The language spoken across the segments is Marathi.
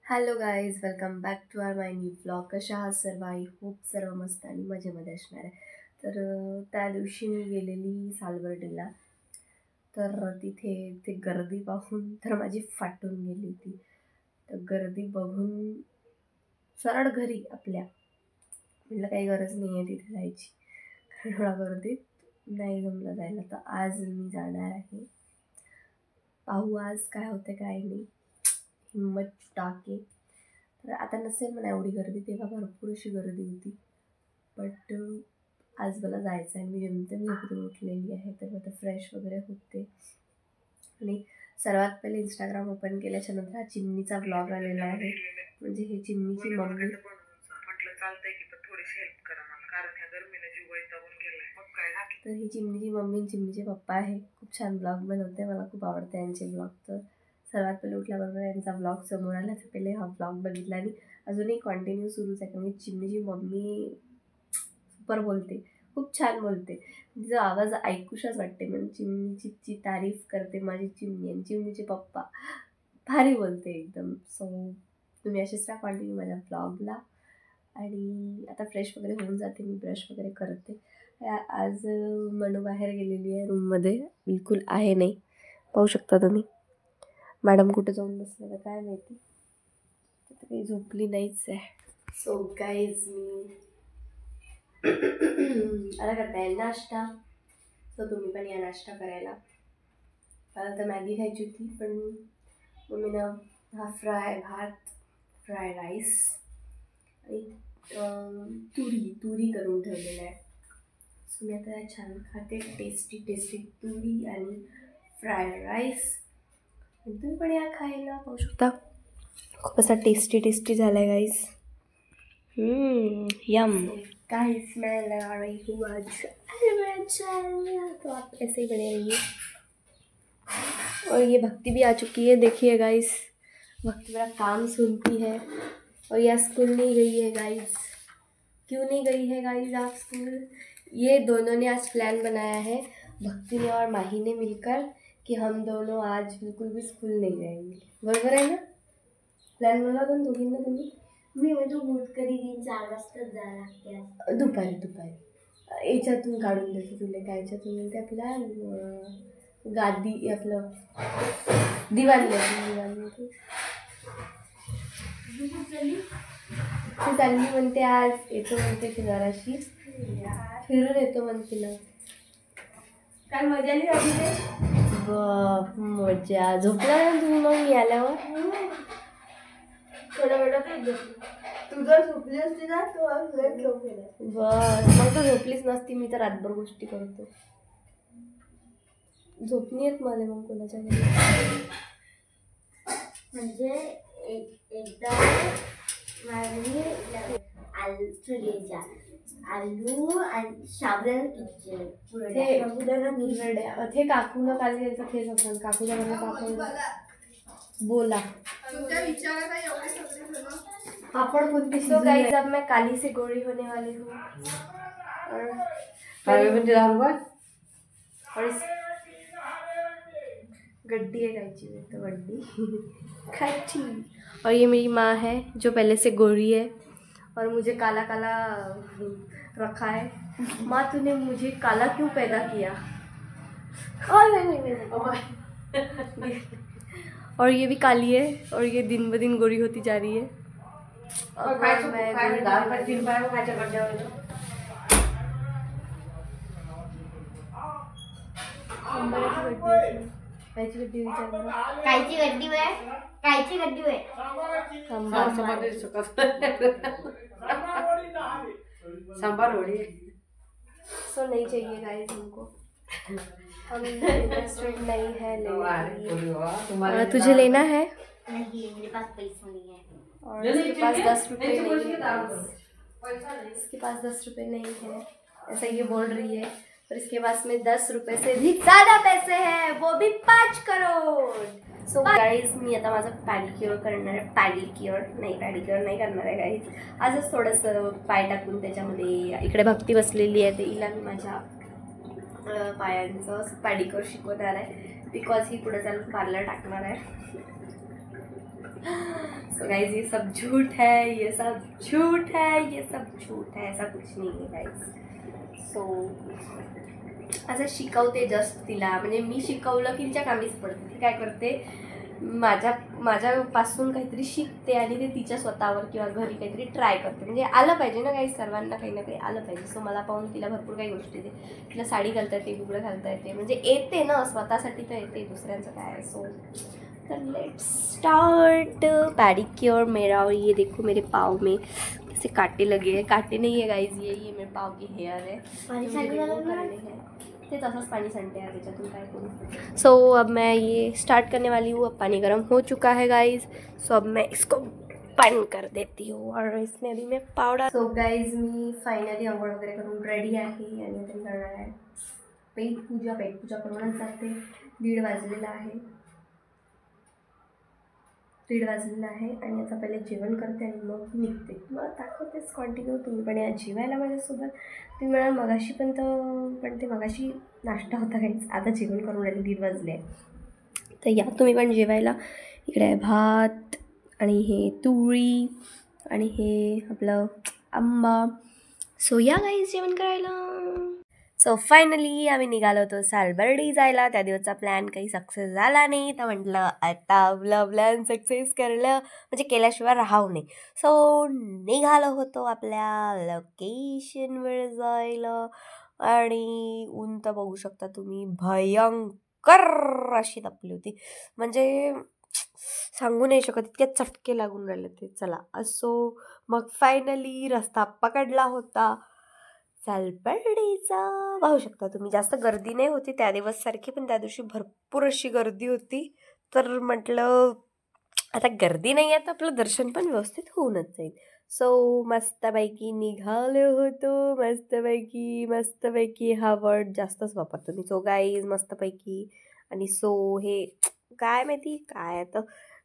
Hello guys, welcome back to our my new blog. कशा आहात सर्व? आई होप सर्व मस्त आणि मजेमध्ये असणार आहे. तर त्या दिवशी मी गेलेली सालबर्डीला. तर तिथे ते गर्दी पाहून तर माझी फाटून गेली ती. तर गर्दी बघून सरळ घरी आपल्या म्हटलं काही गरज नाही आहे तिथे जायची, कारण एवढ्या गर्दीत नाही जमलं जायला. तर आज मी जाणार आहे. पाहू आज काय होतं काय नाही. हिंमत टाके. तर आता नसेल म्हणा एवढी गर्दी, तेव्हा भरपूर अशी गर्दी होती. बट आज मला जायचं आहे. मी जेमतेम झोपेतून उठलेली आहे. तर मी आता फ्रेश वगैरे होते आणि सर्वात पहिले इंस्टाग्राम ओपन केल्याच्या नंतर हा चिमणीचा ब्लॉग आलेला आहे. म्हणजे हे चिमणीची मम्मी. म्हटलं चालतंय की, पण थोडीशी हेल्प करा मला, कारण ह्या गरमीला जीव वैतागून गेलाय. मग काय झालं? तर ही चिमणीची मम्मी आणि चिमणीचे पप्पा आहे. खूप छान ब्लॉग बनवते. मला खूप आवडते यांचे ब्लॉग. तर सर्वात पहिले उठल्याबरोबर यांचा ब्लॉग समोर आला, तर पहिले हा ब्लॉग बघितला आणि अजूनही कंटिन्यू सुरूच आहे. कारण चिमणीची मम्मी सुपर बोलते, खूप छान बोलते. तिचा आवाज ऐकूशाच वाटते. म्हणजे चिमणीची तारीफ करते माझी चिमणी, आणि चिमणीचे पप्पा भारी बोलते एकदम. सो तुम्ही असेच राहा कंटिन्यू माझ्या ब्लॉगला. आणि आता फ्रेश वगैरे होऊन जाते, मी ब्रश वगैरे करते. आज मनू बाहेर गेलेली आहे, रूममध्ये बिलकुल आहे नाही. पाहू शकता तुम्ही. मॅडम कुठे जाऊन बसल्या तर काय माहिती. तर काही झोपली नाहीच आहे. सो गाईज मी आता करता येईल नाश्ता. तर तुम्ही पण या नाश्ता करायला. मला तर मॅगी खायची होती, पण मम्मीनं हा फ्राय भात, फ्राय राईस आणि तुरी करून ठेवलेला आहे. सो मी आता छान खाते. टेस्टी तुरी आणि फ्राय राईस. तुम्ही पण या खायला. पाहू शकता खूप असा टेस्टी झाला है गाइस. यम. गाइस मैं लगा रही हूँ आज तो आप ऐसे ही बने रहिए. और ये भक्ति भी आ चुकी है, देखिए गाइस. भक्ति मेरा काम सुनती है और यह स्कूल नहीं गई है गाइस. क्यों नहीं गई है गाइस आप स्कूल? ये दोनों ने आज प्लान बनाया है, भक्ति ने और माही ने मिलकर, कि हम दोनों आज बिल्कुल भी स्कूल नहीं जाएंगे. बरोबर आहे ना? प्लॅन बनवला होता दोघींना तुम्ही? मी तो बूट कधी 4 वाजताच जायला लागते. दुपारी याच्यातून काढून देते तुला. काय याच्यातून ते आपला गादी आपलं दिवाण ती चालली म्हणते. आज येतो म्हणते ती जराशी फिरून येतो म्हणते ना. काय मजा नाही झाली ते? मजा. झोपला ना तुम्ही मग मी आल्यावर? थोडा वेळातच झोपली. तू जर झोपली असती ना तर बस मग तर झोपलीच नसती. मी तर रातभर गोष्टी करतो. झोपणी येत मला मग कोणाच्या घरी. म्हणजे एकदा आलू आणि शाबुदाना ते काकून काल गेलं तेच असं. काकूच्या घरी पापड बोला पापड़ कोणती. सो गाइस अब मैं काली से गोरी होने वाली हूँ. और गड्डी है गायची में, तो गड्डी खाची. और ये मेरी माँ है जो पहले से गोरी है और मुझे काला काला रखा है. माँ तूने मुझे काला क्यों पैदा किया? और ये भी काली है और ये दिन ब दिन गोरी होती जा रही है. और कायची गड्डी विचार मला. कायची गड्डी आहे. सांबार वड़ी. सो नहीं चाहिए गाइस हमको. हम इंटरेस्टेड नहीं है लेने के लिए. तुझे लेना है? नहीं, मेरे पास पैसा नहीं है. और इसके पास 10 रुपये नहीं है. इसके पास 10 रुपये नहीं है, ऐसा ये बोल रही है. और इसके पास में 10 रुपये से भी ज़्यादा पैसे हैं, वो भी 5 करोड़. सो गाईज मी आता माझं पॅडिक्युअर करणार आहे. पॅडिक्युअर नाही करणार आहे गाईज. आजच थोडंसं पाय टाकून त्याच्यामध्ये. इकडे भक्ती बसलेली आहे, तर हिला मी माझ्या पायांचं पॅडिक्युअर शिकवणार आहे. बिकॉज ही पुढे चालून पार्लर टाकणार आहे. सो गाइज ये सब झूठ है, ये सब झूठ है, ये सब झूठ है, ऐसा कुछ नाही आहे गाइज. सो असं शिकवते जस्ट तिला, म्हणजे मी शिकवलं की तिच्या कामीच पडते. ती काय करते, माझ्यापासून काहीतरी शिकते आणि ते तिच्या स्वतःवर किंवा घरी काहीतरी ट्राय करते. म्हणजे आलं पाहिजे ना काही, सर्वांना काही ना काही आलं पाहिजे. सो मला पाहून तिला भरपूर काही गोष्टी येते. तिला साडी घालता येते, लुगडं घालता येते, म्हणजे येते ना, स्वतःसाठी तर येते, दुसऱ्यांचं काय. सो तो लेट्स स्टार्ट पैडिक्योर मेरा. और ये देखो मेरे पाँव में कैसे कांटे लगे हैं. कांटे नहीं है गाइज, ये मेरे पाँव की हेयर है. ते तसंच पानी संटे है त्याच्यातून काय करूँ. सो अब मैं ये स्टार्ट करने वाली हूँ. अब पानी गर्म हो चुका है गाइज. सो अब मैं इसको बंद कर देती हूँ और इसमें अभी मैं पाउडर. सो गाइज मी फायनली आंघोळ वगैरे करून रेडी आहे आणि आता मी करणार आहे पेटपूजा करूनच जाते. 1:30 वाजलेला आहे. 1:30 वाजलेला आहे आणि आता पहिले जेवण करते आणि मग निघते. मग दाखवतेच कंटिन्यू. तुम्ही पण या जेवायला माझ्यासोबत. तुम्ही म्हणाल मगाशी पण ते मगाशी नाश्ता होता काहीच, आता जेवण करून राहिले. 1:30 वाजले. तर या तुम्ही पण जेवायला. इकडे आहे भात आणि हे तुरी आणि हे आपलं आंबा. सो या गाईज जेवण करायला. सो फायनली आम्ही निघालो होतो सालबर्डी जायला. त्या दिवसचा प्लॅन काही सक्सेस झाला नाही, तर म्हटलं आता आपला प्लॅन सक्सेस म्हणजे केल्याशिवाय राहू नये. सो निघालो होतो आपल्या लोकेशनवर जायला आणि ऊन तर बघू शकता तुम्ही, भयंकर अशी तपली होती. म्हणजे सांगू नाही शकत, इतके चटके लागून राहिले ते. चला असो, मग फायनली रस्ता पकडला होता सालबर्डीचा. पाहू शकता तुम्ही, जास्त गर्दी नाही होती त्या दिवस सारखी, पण त्या दिवशी भरपूर अशी गर्दी होती. तर म्हटलं आता गर्दी नाही आहे तर आपलं दर्शन पण व्यवस्थित होऊनच जाईल. सो मस्तपैकी निघालो होतो. मस्तपैकी हा वर्ड जास्तच वापरतो मी. सो गाईज मस्तपैकी आणि सो हे काय माहिती काय आता,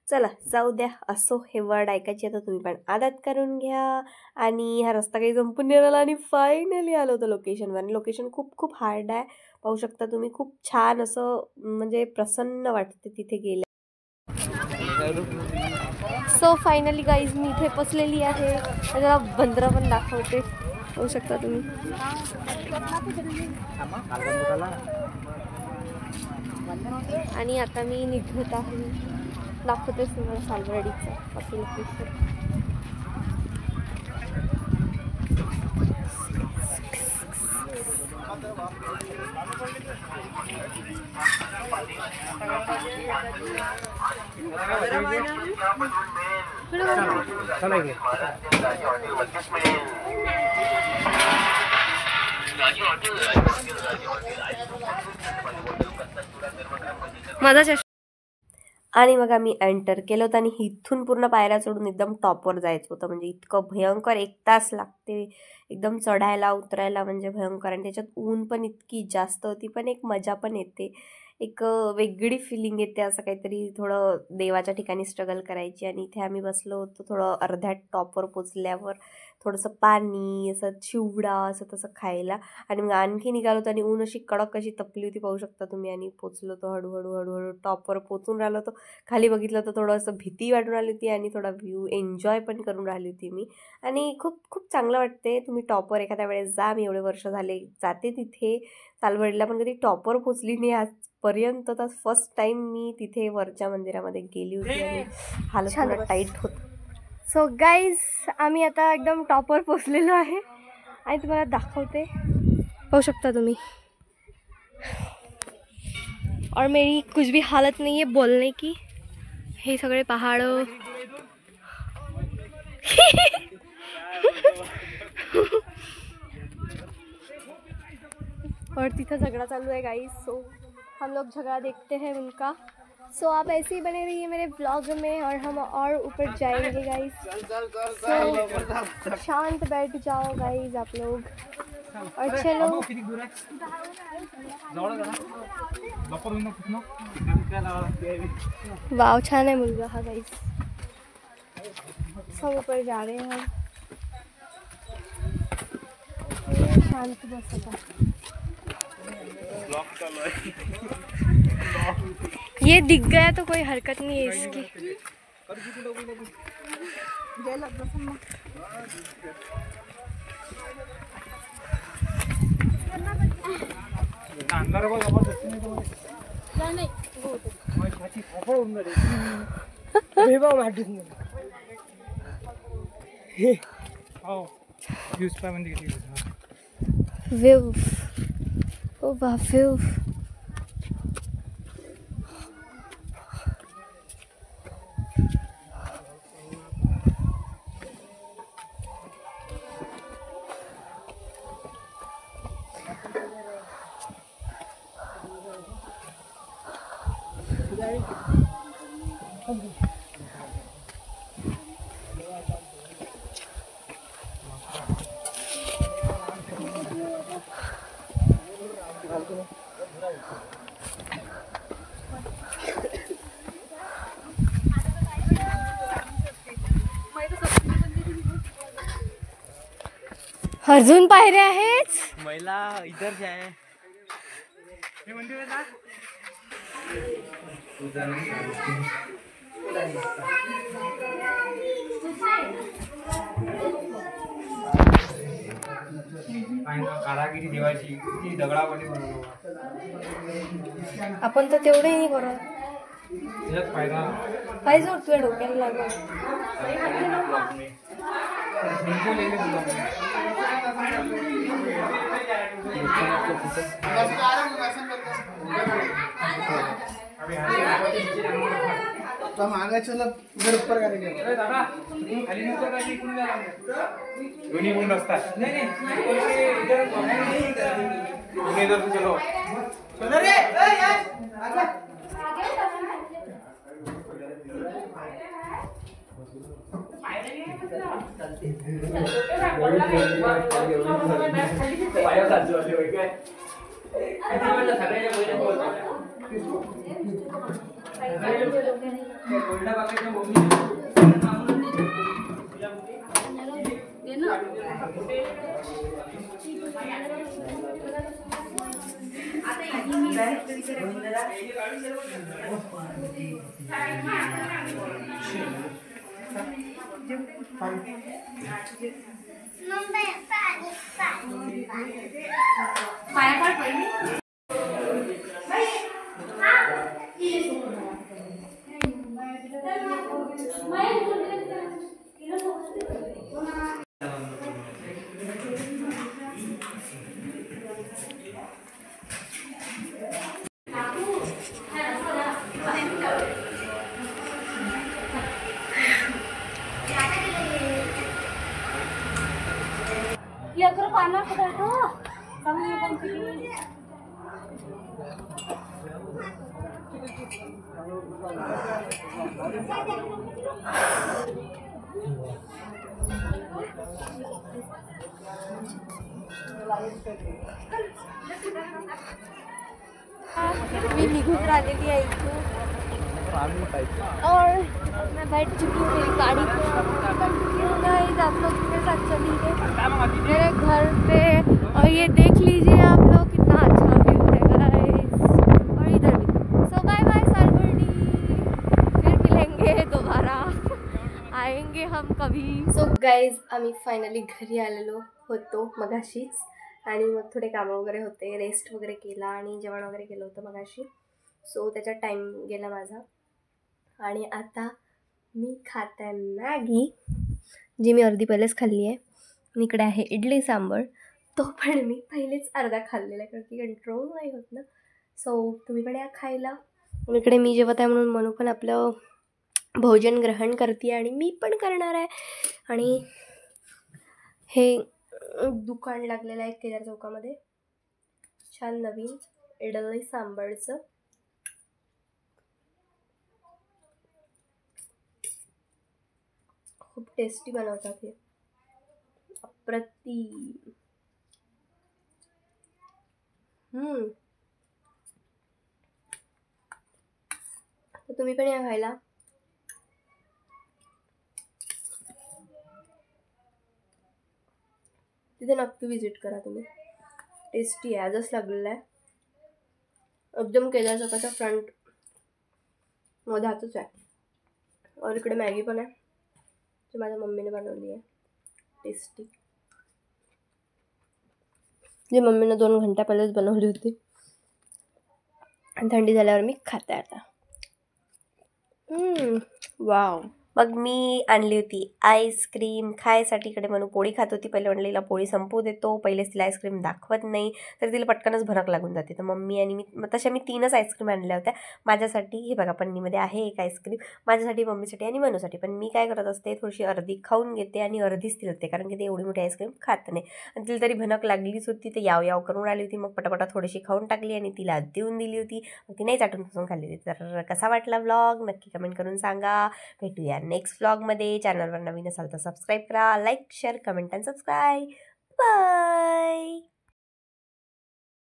चला जाऊ द्या. असो, हे वर्ड ऐकायची आता तुम्ही पण आदत करून घ्या. आणि हा रस्ता काही संपून नाही आला आणि फायनली आलो होतो लोकेशनवर. आणि लोकेशन खूप हार्ड आहे, पाहू शकता तुम्ही. खूप छान असं म्हणजे प्रसन्न वाटते तिथे गेल्या. सो फायनली गाईज मी इथे पोचलेली आहे. जरा बंदरं पण दाखवते, पाहू शकता तुम्ही. आणि आता मी निघत आहे. दाखवतेच तुम्हाला सालबर्डीचं बाकी लोकेशन. माझा चष्मा. आणि मग आम्ही एंटर केलं होतं आणि इथून पूर्ण पायऱ्या चढून एकदम टॉपवर जायचं होतं. म्हणजे इतकं भयंकर 1 तास लागते एकदम चढायला उतरायला, म्हणजे भयंकर. आणि त्याच्यात ऊन पण इतकी जास्त होती, पण एक मजा पण येते, एक वेगळी फिलिंग येते. असं काहीतरी थोडं देवाच्या ठिकाणी स्ट्रगल करायची. आणि इथे आम्ही बसलो होतो थोडं अर्ध्या टॉपवर पोचल्यावर, थोडंसं पाणी असं चिवडा असं तसं खायला. आणि मग आणखी निघालो होतो आणि ऊन अशी कडक अशी तपली होती, पाहू शकता तुम्ही. आणि पोचलो होतो हळूहळू टॉपवर पोचून राहिलो होतो. खाली बघितलं तर थोडं असं भीती वाटून राहिली होती आणि थोडा व्ह्यू एन्जॉय पण करून राहिली होती मी. आणि खूप चांगलं वाटते. तुम्ही टॉपवर एखाद्या वेळेस जा. मी एवढे वर्ष झाले जाते तिथे सालबर्डीला, पण कधी टॉपवर पोचली नाही आजपर्यंत. तर फर्स्ट टाईम मी तिथे वरच्या मंदिरामध्ये गेली होती आणि हालत थोडं टाईट होतं. सो गाईज आम्ही आता एकदम टॉपवर पोचलेलो आहे आणि तुम्हाला दाखवते, पाहू शकता तुम्ही. और मेरी कुछ भी हालत नहीं है बोलने की. हे सगळे पहाड़ और तिथा झगड़ा चालू है गाइस. सो हम लोग झगड़ा देखते हैं उनका. सो आप ऐसे ही बने रहिए मेरे ब्लॉग में और हम और ऊपर जाएंगे गाइस. सो शांत बैठ जाओ गाइस आप लोग और चलो. वाव छान है मुलगा हा गाइस. सब ऊपर जा रहे हैं हम. शांत बस आता. ये दिख गया तो कोई हरकत नहीं है इसकी. View. Oh wow, view. अजून पायऱ्या आहेत. महिला इधर से आहे. हे मंदिर आहे ना. कारागिरी देवाची किती दगडामध्ये बनवलो. आपण तर तेवढे नाही करत. त्याच्यात फायदा पाहिजे तुझ्या डोक्याला लागून. दोन्ही गुण असतात. मी निघून राहिलेली आहे इथून और मैं बैठ चुकी हूँ मेरी गाड़ी पे. आप लोग मेरे साथ चलिए मेरे घर पे और ये देख लीजिए आप लोग कितना अच्छा व्यू है गाइस. और इधर भी. So bye bye Salbardi. फिर मिलेंगे दोबारा. आएंगे हम कभी. सो गाइज आम्ही फायनली घरी आलेलो होतो मगाशीच. आणि मग थोडे कामं वगैरे होते. रेस्ट वगैरे केला आणि जेवण वगैरे केलं होतं मगाशी. सो त्याच्यात टाईम गेला माझा. आणि आता मी खात आहे मॅगी, जी मी अर्धी पहिलेच खाल्ली आहे. आणि इकडे आहे इडली सांबर. तो पण मी पहिलेच अर्धा खाल्लेला आहे कारण की कंट्रोल नाही होत ना. सो तुम्ही पण या खायला. इकडे मी जेवत आहे म्हणून मनू पण आपलं भोजन ग्रहण करते आणि मी पण करणार आहे. आणि हे दुकान लागलेलं आहे केदार चौकामध्ये, छान नवीन इडली सांबारचं. खूप टेस्टी बनवतात हे, अप्रतिम. तर तुम्ही पण या खायला. तिथे नक्की विजिट करा तुम्ही. टेस्टी आहे, आजच लागलेला आहे. एकदम केदार चौकाच्या फ्रंट मधातच आहे और इकडे मॅगी पण आहे जी माझ्या मम्मीने बनवली आहे, टेस्टी, जी मम्मीने 2 घंटा पहिलेच बनवली होती आणि थंडी झाल्यावर मी खाते आता. वाव. मग मी आणली होती आईस्क्रीम खायसाठी. इकडे म्हणून पोळी खात होती. पहिले म्हणलं हिला पोळी संपू देतो, पहिलेच तिला आईस्क्रीम दाखवत नाही तर तिला पटकनच भनक लागून जाते. तर मम्मी आणि मी तशा मी 3च आईस्क्रीम आणल्या होत्या माझ्यासाठी. हे बघा पन्नीमध्ये आहे एक आईस्क्रीम माझ्यासाठी, मम्मीसाठी आणि मनूसाठी. पण मी काय करत असते, थोडीशी अर्धी खाऊन घेते आणि अर्धीच तिला देते, कारण की ते एवढी मोठी आईस्क्रीम खात नाही. आणि तिला तरी भनक लागलीच होती, तर याव करून आली होती. मग पटापटा थोडीशी खाऊन टाकली आणि तिला देऊन दिली होती. मग ती नाही चाटून पुसून खाल्ली होती. तर कसा वाटला व्लॉग नक्की कमेंट करून सांगा. भेटूया नेक्स्ट व्लॉगमध्ये. चॅनलवर नवीन असाल तर सबस्क्राईब करा, लाईक शेअर कमेंट आणि सबस्क्राईब. बाय.